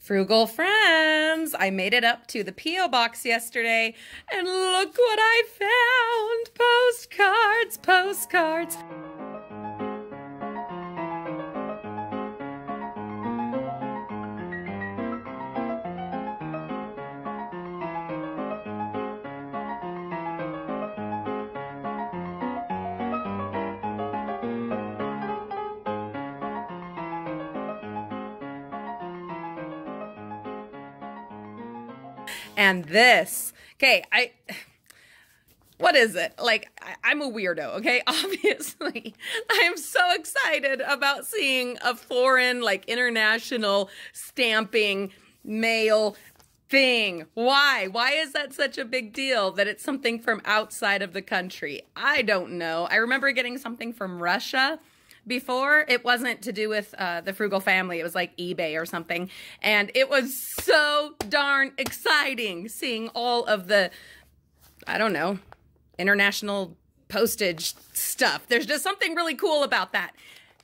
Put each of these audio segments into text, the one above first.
Frugal friends, I made it up to the P.O. box yesterday, and look what I found! Postcards, postcards. And this, okay, what is it? Like, I'm a weirdo, okay? Obviously, I am so excited about seeing a foreign, like, international stamping mail thing. Why? Why is that such a big deal that it's something from outside of the country? I don't know. I remember getting something from Russia before. It wasn't to do with the Frugal Family. It was like eBay or something. And it was so darn exciting seeing all of the, I don't know, international postage stuff. There's just something really cool about that.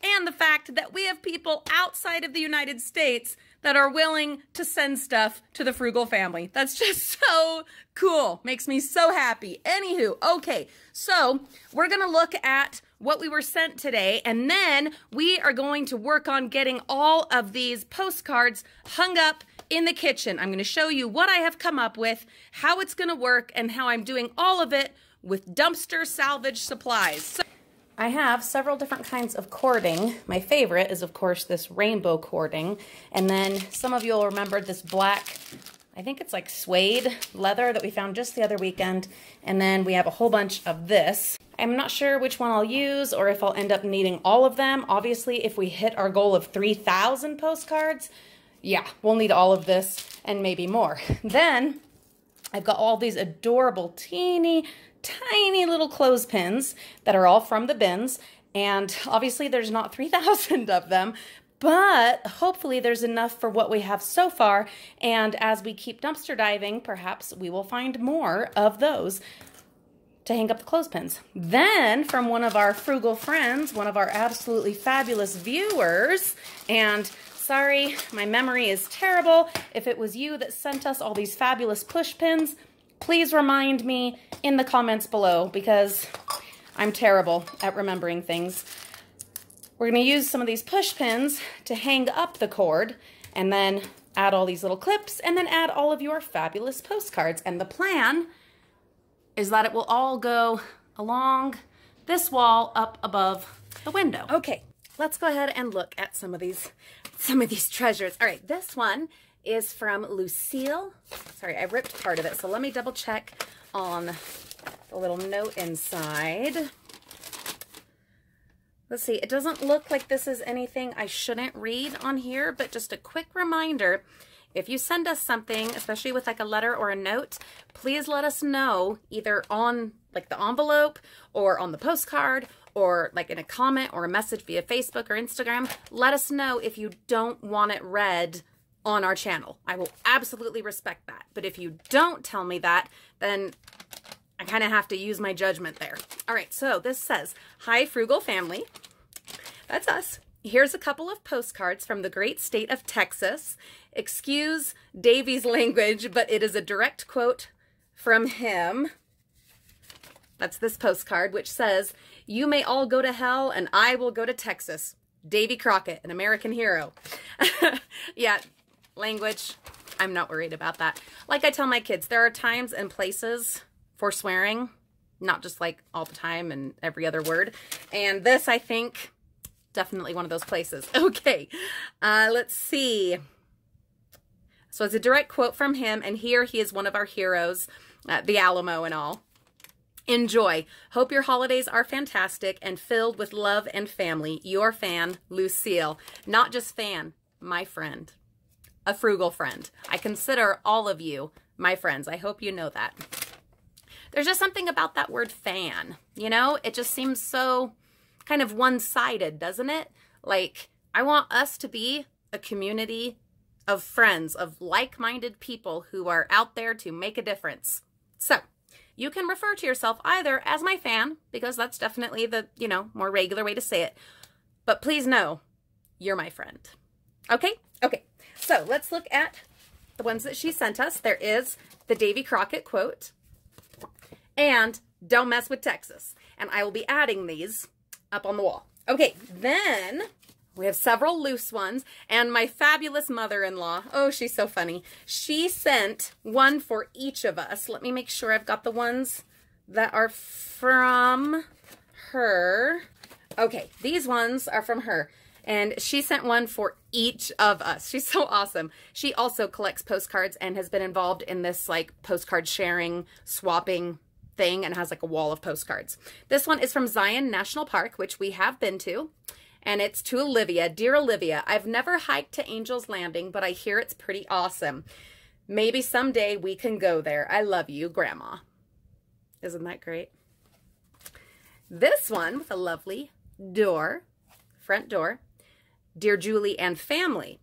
And the fact that we have people outside of the United States that are willing to send stuff to the Frugal Family. That's just so cool. Makes me so happy. Anywho, okay, so we're going to look at what we were sent today, and then we are going to work on getting all of these postcards hung up in the kitchen. I'm going to show you what I have come up with, how it's going to work, and how I'm doing all of it with dumpster salvage supplies. So I have several different kinds of cording. My favorite is, of course, this rainbow cording. And then some of you will remember this black, I think it's like suede leather that we found just the other weekend. And then we have a whole bunch of this. I'm not sure which one I'll use or if I'll end up needing all of them. Obviously, if we hit our goal of 3,000 postcards, yeah, we'll need all of this and maybe more. Then I've got all these adorable teeny tiny little clothespins that are all from the bins, and obviously there's not 3,000 of them, but hopefully there's enough for what we have so far, and as we keep dumpster diving, perhaps we will find more of those to hang up the clothespins. Then from one of our frugal friends, one of our absolutely fabulous viewers, and sorry, my memory is terrible, if it was you that sent us all these fabulous push pins, please remind me in the comments below because I'm terrible at remembering things. We're going to use some of these push pins to hang up the cord and then add all these little clips and then add all of your fabulous postcards. And the plan is that it will all go along this wall up above the window. Okay, let's go ahead and look at some of these treasures. All right, this one is from Lucille. Sorry, I ripped part of it, so let me double check on the little note inside. Let's see, it doesn't look like this is anything I shouldn't read on here, but just a quick reminder, if you send us something, especially with like a letter or a note, please let us know either on like the envelope or on the postcard or like in a comment or a message via Facebook or Instagram. Let us know if you don't want it read on our channel. I will absolutely respect that. But if you don't tell me that, then I kind of have to use my judgment there. All right, so this says, "Hi, Frugal Family." That's us. "Here's a couple of postcards from the great state of Texas. Excuse Davy's language, but it is a direct quote from him." That's this postcard, which says, "You may all go to hell and I will go to Texas. Davy Crockett, an American hero." Yeah, language, I'm not worried about that. Like I tell my kids, there are times and places for swearing, not just like all the time and every other word. And this, I think, definitely one of those places. Okay, let's see. So it's a direct quote from him, and here he is one of our heroes, the Alamo and all. "Enjoy. Hope your holidays are fantastic and filled with love and family. Your fan, Lucille." Not just fan, my friend. A frugal friend. I consider all of you my friends. I hope you know that. There's just something about that word fan, you know? It just seems so kind of one-sided, doesn't it? Like, I want us to be a community of friends, of like-minded people who are out there to make a difference. So, you can refer to yourself either as my fan, because that's definitely the, you know, more regular way to say it. But please know, you're my friend. Okay? Okay. So let's look at the ones that she sent us. There is the Davy Crockett quote and don't mess with Texas. And I will be adding these up on the wall. Okay, then we have several loose ones, and my fabulous mother-in-law, oh, she's so funny. She sent one for each of us. Let me make sure I've got the ones that are from her. Okay, these ones are from her, and she sent one for each of us. She's so awesome. She also collects postcards and has been involved in this like postcard sharing, swapping thing, and has like a wall of postcards. This one is from Zion National Park, which we have been to. And it's to Olivia. Dear Olivia, I've never hiked to Angel's Landing, but I hear it's pretty awesome. Maybe someday we can go there. I love you, Grandma. Isn't that great? This one with a lovely door, front door. Dear Julie and family,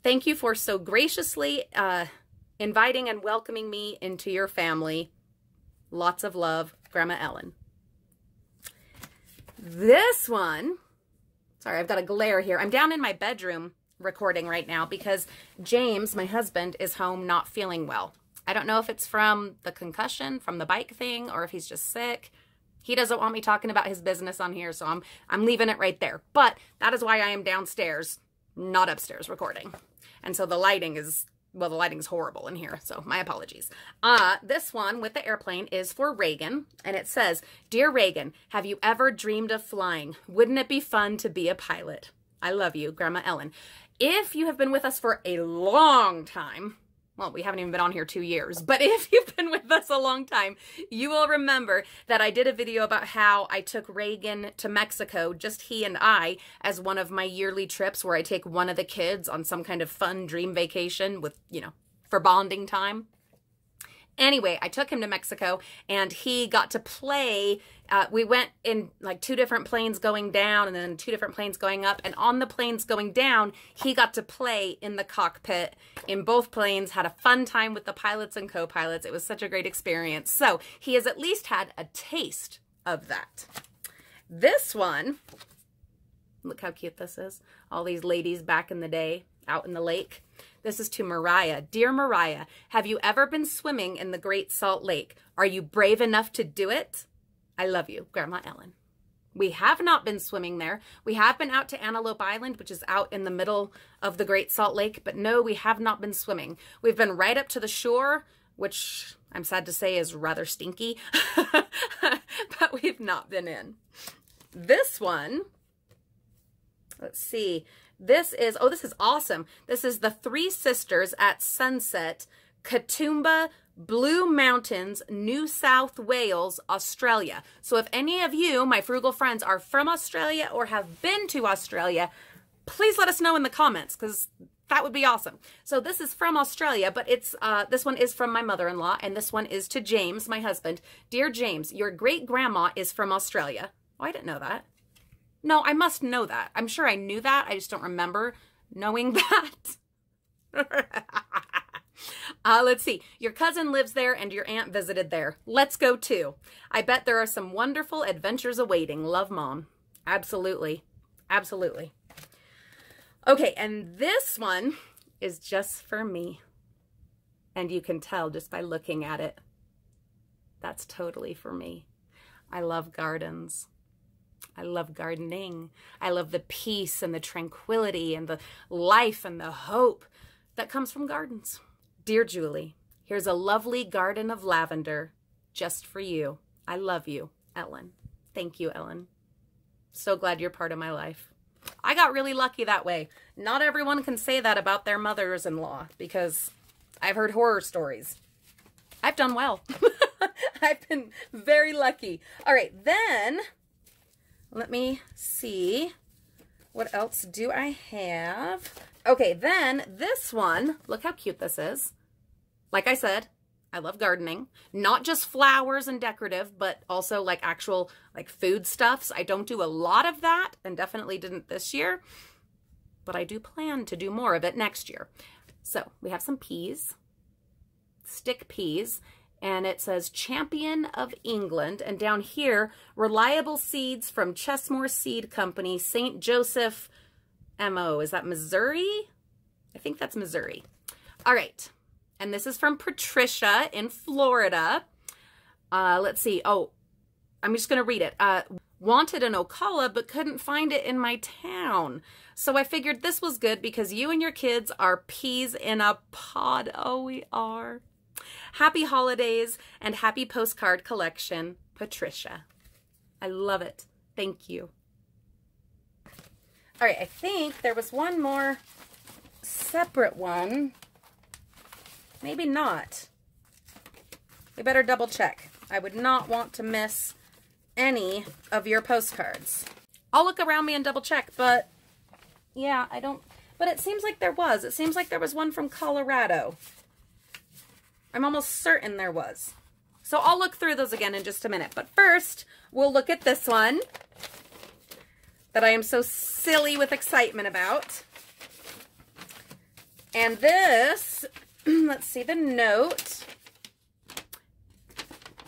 thank you for so graciously inviting and welcoming me into your family. Lots of love, Grandma Ellen. This one... Sorry, I've got a glare here. I'm down in my bedroom recording right now because James, my husband, is home not feeling well. I don't know if it's from the concussion, from the bike thing, or if he's just sick. He doesn't want me talking about his business on here, so I'm leaving it right there. But that is why I am downstairs, not upstairs recording. And so the lighting is, well, the lighting's horrible in here, so my apologies. This one with the airplane is for Reagan, and it says, Dear Reagan, have you ever dreamed of flying? Wouldn't it be fun to be a pilot? I love you, Grandma Ellen. If you have been with us for a long time, well, we haven't even been on here 2 years, but if you've been with us a long time, you will remember that I did a video about how I took Reagan to Mexico, just he and I, as one of my yearly trips where I take one of the kids on some kind of fun dream vacation with, you know, for bonding time. Anyway, I took him to Mexico and he got to play. We went in like 2 different planes going down and then 2 different planes going up. And on the planes going down, he got to play in the cockpit in both planes, had a fun time with the pilots and co-pilots. It was such a great experience. So he has at least had a taste of that. This one, look how cute this is. All these ladies back in the day out in the lake. This is to Mariah. Dear Mariah, have you ever been swimming in the Great Salt Lake? Are you brave enough to do it? I love you, Grandma Ellen. We have not been swimming there. We have been out to Antelope Island, which is out in the middle of the Great Salt Lake, but no, we have not been swimming. We've been right up to the shore, which I'm sad to say is rather stinky, but we've not been in. This one, let's see. This is, oh, this is awesome. This is the 3 Sisters at Sunset, Katoomba, Blue Mountains, New South Wales, Australia. So if any of you, my frugal friends, are from Australia or have been to Australia, please let us know in the comments because that would be awesome. So this is from Australia, but it's this one is from my mother-in-law, and this one is to James, my husband. Dear James, your great-grandma is from Australia. Oh, I didn't know that. No, I must know that. I'm sure I knew that. I just don't remember knowing that. Let's see. Your cousin lives there and your aunt visited there. Let's go too. I bet there are some wonderful adventures awaiting. Love, Mom. Absolutely. Absolutely. Okay, and this one is just for me. And you can tell just by looking at it. That's totally for me. I love gardens. I love gardening. I love the peace and the tranquility and the life and the hope that comes from gardens. Dear Julie, here's a lovely garden of lavender just for you. I love you, Ellen. Thank you, Ellen. So glad you're part of my life. I got really lucky that way. Not everyone can say that about their mothers-in-law because I've heard horror stories. I've done well. I've been very lucky. All right, then let me see. What else do I have? Okay, then this one, look how cute this is. Like I said, I love gardening. Not just flowers and decorative, but also like actual like food stuffs. I don't do a lot of that and definitely didn't this year, but I do plan to do more of it next year. So we have some peas, stick peas, and it says Champion of England. And down here, reliable seeds from Chesmore Seed Company, St. Joseph, MO. Is that Missouri? I think that's Missouri. All right. And this is from Patricia in Florida. Let's see. Oh, I'm just going to read it. Wanted an Ocala, but couldn't find it in my town. So I figured this was good because you and your kids are peas in a pod. Oh, we are. Happy holidays and happy postcard collection, Patricia. I love it. Thank you. All right, I think there was one more separate one. Maybe not. We better double check. I would not want to miss any of your postcards. I'll look around me and double check, but yeah, I don't, but it seems like there was. It seems like there was one from Colorado. I'm almost certain there was. So I'll look through those again in just a minute. But first, we'll look at this one that I am so silly with excitement about. And this, let's see the note.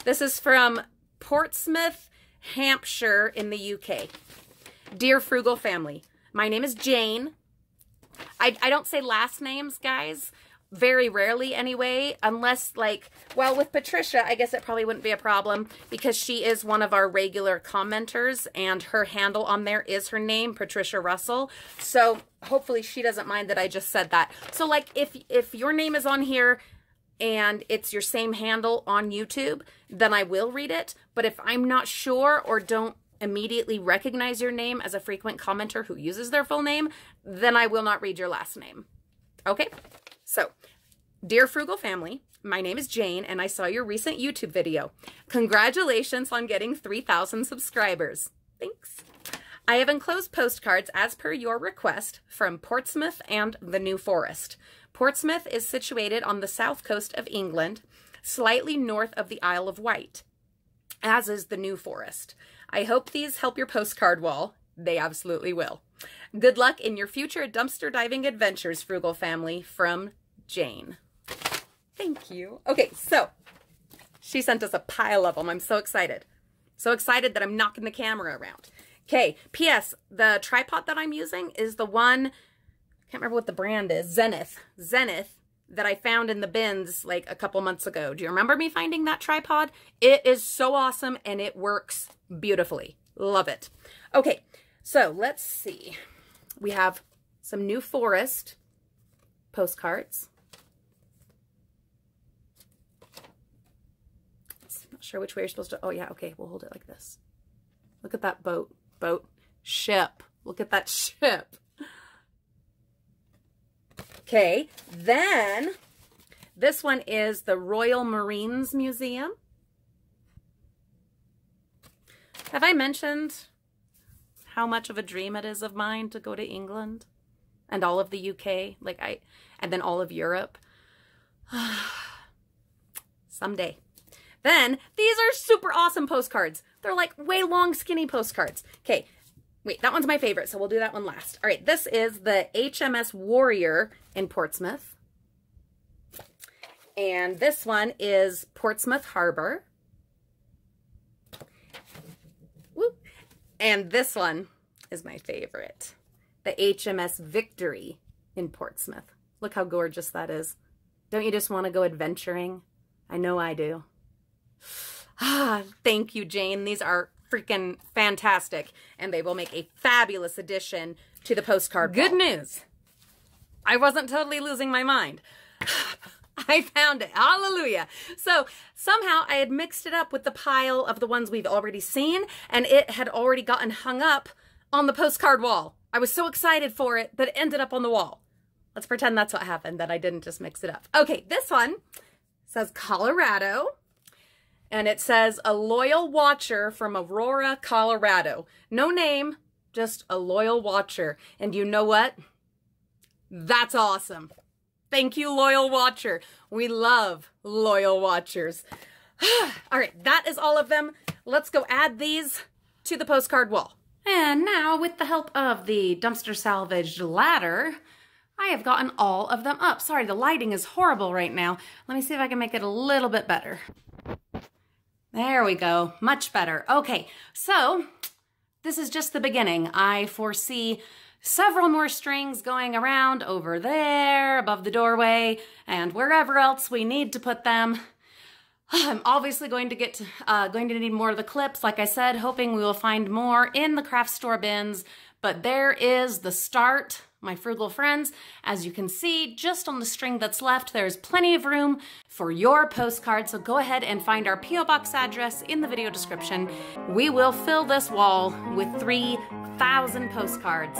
This is from Portsmouth, Hampshire in the UK. Dear Frugal Family, my name is Jane. I don't say last names, guys. Very rarely anyway, unless like, well, with Patricia, I guess it probably wouldn't be a problem because she is one of our regular commenters and her handle on there is her name, Patricia Russell. So hopefully she doesn't mind that I just said that. So like if your name is on here and it's your same handle on YouTube, then I will read it. But if I'm not sure or don't immediately recognize your name as a frequent commenter who uses their full name, then I will not read your last name. Okay? So, dear Frugal Family, my name is Jane and I saw your recent YouTube video. Congratulations on getting 3,000 subscribers. Thanks. I have enclosed postcards as per your request from Portsmouth and the New Forest. Portsmouth is situated on the south coast of England, slightly north of the Isle of Wight, as is the New Forest. I hope these help your postcard wall. They absolutely will. Good luck in your future dumpster diving adventures, Frugal Family, from Jane. Thank you. Okay, so she sent us a pile of them. I'm so excited. So excited that I'm knocking the camera around. Okay, P.S. The tripod that I'm using is the one, I can't remember what the brand is, Zenith, that I found in the bins like a couple months ago. Do you remember me finding that tripod? It is so awesome and it works beautifully. Love it. Okay, so let's see. We have some New Forest postcards. Not sure which way you're supposed to, oh yeah, okay, we'll hold it like this. Look at that boat, ship. Look at that ship. Okay, then this one is the Royal Marines Museum. Have I mentioned how much of a dream it is of mine to go to England and all of the UK, and then all of Europe? Someday. Then these are super awesome postcards. They're like way long, skinny postcards. Okay, wait, that one's my favorite, so we'll do that one last. All right, this is the HMS Warrior in Portsmouth. And this one is Portsmouth Harbor. Woo. And this one is my favorite. The HMS Victory in Portsmouth. Look how gorgeous that is. Don't you just want to go adventuring? I know I do. Ah, thank you, Jane. These are freaking fantastic, and they will make a fabulous addition to the postcard wall. Good news. I wasn't totally losing my mind. I found it. Hallelujah. So somehow I had mixed it up with the pile of the ones we've already seen, and it had already gotten hung up on the postcard wall. I was so excited for it that it ended up on the wall. Let's pretend that's what happened, that I didn't just mix it up. Okay, this one says Colorado. And it says, a loyal watcher from Aurora, Colorado. No name, just a loyal watcher. And you know what? That's awesome. Thank you, loyal watcher. We love loyal watchers. All right, that is all of them. Let's go add these to the postcard wall. And now, with the help of the dumpster salvaged ladder, I have gotten all of them up. Sorry, the lighting is horrible right now. Let me see if I can make it a little bit better. There we go. Much better. Okay, so this is just the beginning. I foresee several more strings going around over there, above the doorway, and wherever else we need to put them. I'm obviously going to need more of the clips, like I said, hoping we will find more in the craft store bins. But there is the start, my frugal friends. As you can see, just on the string that's left, there's plenty of room for your postcard. So go ahead and find our P.O. Box address in the video description. We will fill this wall with 3,000 postcards.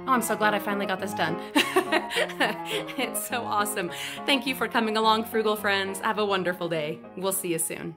Oh, I'm so glad I finally got this done. It's so awesome. Thank you for coming along, frugal friends. Have a wonderful day. We'll see you soon.